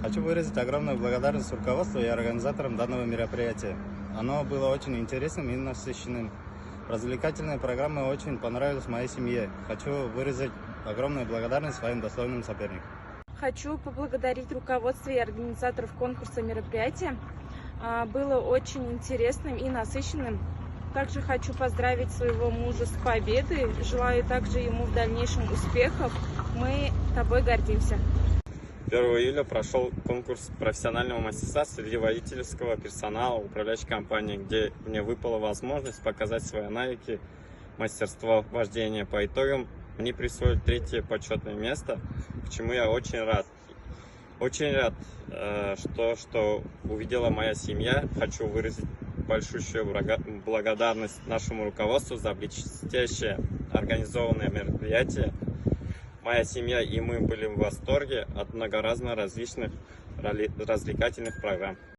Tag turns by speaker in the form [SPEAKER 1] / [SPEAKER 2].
[SPEAKER 1] Хочу выразить огромную благодарность руководству и организаторам данного мероприятия. Оно было очень интересным и насыщенным. Развлекательные программы очень понравились моей семье. Хочу выразить огромную благодарность своим достойным соперникам.
[SPEAKER 2] Хочу поблагодарить руководство и организаторов конкурса мероприятия. Было очень интересным и насыщенным. Также хочу поздравить своего мужа с победой. Желаю также ему в дальнейшем успехов. Мы тобой гордимся.
[SPEAKER 3] 1 июля прошел конкурс профессионального мастерства среди водительского персонала управляющей компании, где мне выпала возможность показать свои навыки мастерства вождения. По итогам мне присвоили 3-е почетное место, к чему я очень рад. Очень рад, что увидела моя семья. Хочу выразить большущую благодарность нашему руководству за блестящее организованное мероприятие. Моя семья и мы были в восторге от многоразных различных развлекательных программ.